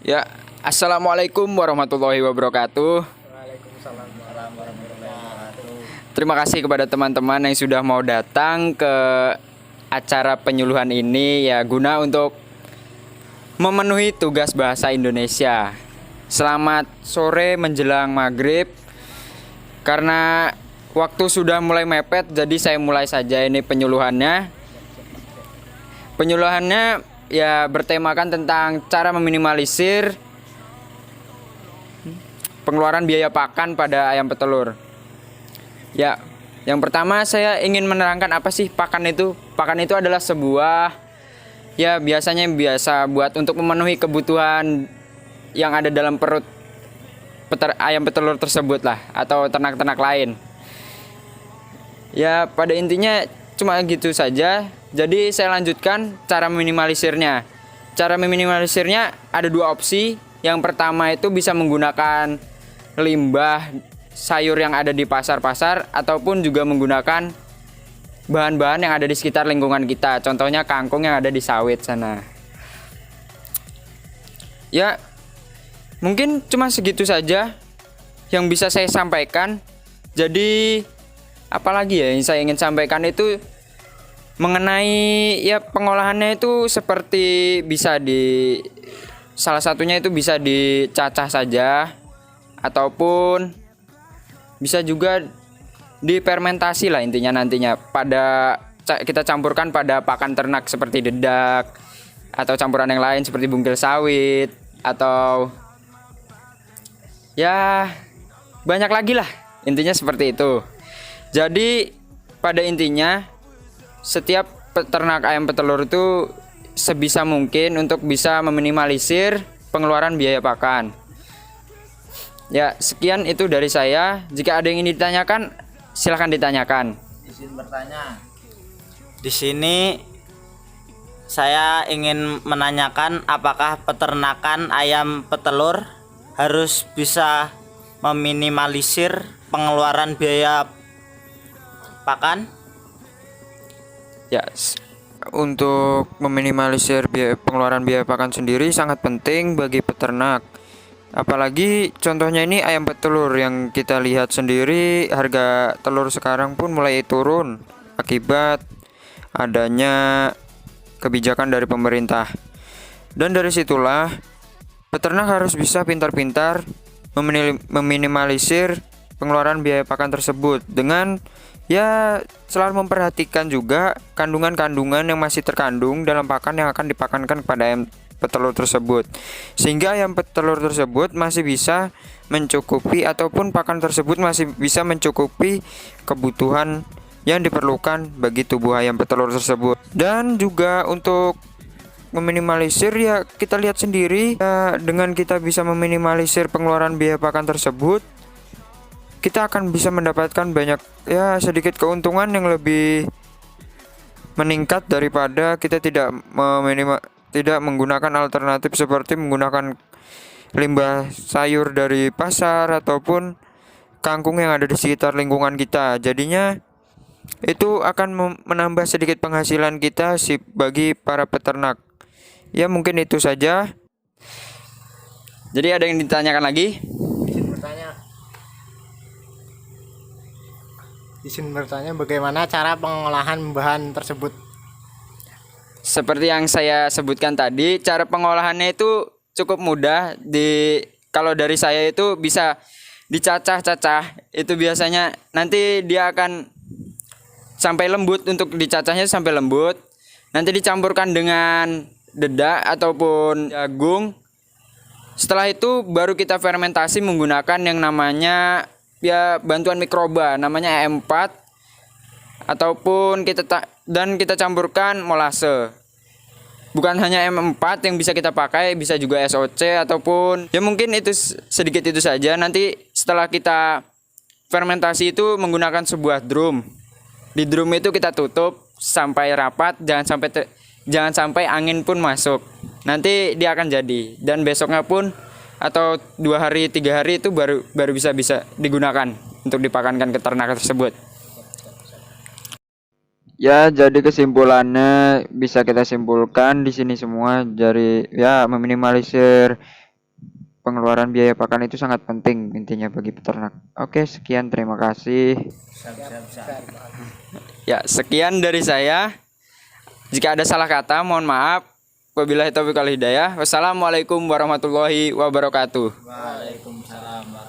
Ya, assalamualaikum warahmatullahi wabarakatuh. Waalaikumsalam warahmatullahi wabarakatuh. Terima kasih kepada teman-teman yang sudah mau datang ke acara penyuluhan ini ya guna untuk memenuhi tugas bahasa Indonesia. Selamat sore menjelang maghrib. Karena waktu sudah mulai mepet, jadi saya mulai saja ini penyuluhannya. Penyuluhannya ya bertemakan tentang cara meminimalisir pengeluaran biaya pakan pada ayam petelur. Ya, yang pertama saya ingin menerangkan apa sih pakan itu. Pakan itu adalah sebuah ya biasa buat untuk memenuhi kebutuhan yang ada dalam perut ayam petelur tersebut lah, atau ternak-ternak lain. Ya, pada intinya cuma gitu saja. Jadi saya lanjutkan cara meminimalisirnya. Cara meminimalisirnya ada dua opsi. Yang pertama itu bisa menggunakan limbah sayur yang ada di pasar-pasar, ataupun juga menggunakan bahan-bahan yang ada di sekitar lingkungan kita. Contohnya kangkung yang ada di sawit sana. Ya, mungkin cuma segitu saja yang bisa saya sampaikan. Jadi apalagi ya yang saya ingin sampaikan itu mengenai ya pengolahannya itu seperti salah satunya itu bisa dicacah saja, ataupun bisa juga difermentasi lah intinya nantinya kita campurkan pada pakan ternak seperti dedak atau campuran yang lain seperti bungkil sawit, atau ya banyak lagi lah, intinya seperti itu. Jadi pada intinya setiap peternak ayam petelur itu sebisa mungkin untuk bisa meminimalisir pengeluaran biaya pakan. Ya, sekian itu dari saya. Jika ada yang ingin ditanyakan, silakan ditanyakan. Izin bertanya. Di sini saya ingin menanyakan apakah peternakan ayam petelur harus bisa meminimalisir pengeluaran biaya pakan? Ya, untuk meminimalisir pengeluaran biaya pakan sendiri sangat penting bagi peternak. Apalagi contohnya ini ayam petelur yang kita lihat sendiri, harga telur sekarang pun mulai turun akibat adanya kebijakan dari pemerintah. Dan dari situlah peternak harus bisa pintar-pintar meminimalisir pengeluaran biaya pakan tersebut dengan ya selalu memperhatikan juga kandungan-kandungan yang masih terkandung dalam pakan yang akan dipakankan kepada ayam petelur tersebut, sehingga ayam petelur tersebut masih bisa mencukupi, ataupun pakan tersebut masih bisa mencukupi kebutuhan yang diperlukan bagi tubuh ayam petelur tersebut. Dan juga untuk meminimalisir ya kita lihat sendiri ya, dengan kita bisa meminimalisir pengeluaran biaya pakan tersebut, kita akan bisa mendapatkan banyak ya sedikit keuntungan yang lebih meningkat daripada kita tidak menggunakan alternatif seperti menggunakan limbah sayur dari pasar ataupun kangkung yang ada di sekitar lingkungan kita. Jadinya itu akan menambah sedikit penghasilan kita bagi para peternak. Ya, mungkin itu saja. Jadi ada yang ditanyakan lagi? Izin bertanya bagaimana cara pengolahan bahan tersebut? Seperti yang saya sebutkan tadi, cara pengolahannya itu cukup mudah. Kalau dari saya itu bisa dicacah-cacah. Itu biasanya nanti dia akan sampai lembut, untuk dicacahnya sampai lembut. Nanti dicampurkan dengan dedak ataupun jagung. Setelah itu baru kita fermentasi menggunakan yang namanya ya bantuan mikroba, namanya E4, ataupun kita campurkan molase. Bukan hanya M4 yang bisa kita pakai, bisa juga SOC, ataupun ya mungkin itu sedikit itu saja. Nanti setelah kita fermentasi itu menggunakan sebuah drum. Di drum itu kita tutup sampai rapat, jangan sampai angin pun masuk. Nanti dia akan jadi, dan besoknya pun atau 2 hari 3 hari itu baru bisa digunakan untuk dipakankan ke ternak tersebut. Ya, jadi kesimpulannya bisa kita simpulkan di sini semua dari ya meminimalisir pengeluaran biaya pakan itu sangat penting intinya bagi peternak. Oke, sekian, terima kasih. Ya, sekian dari saya. Jika ada salah kata, mohon maaf. Wabillahi taufiq wal hidayah. Wassalamualaikum warahmatullahi wabarakatuh. Waalaikumsalam.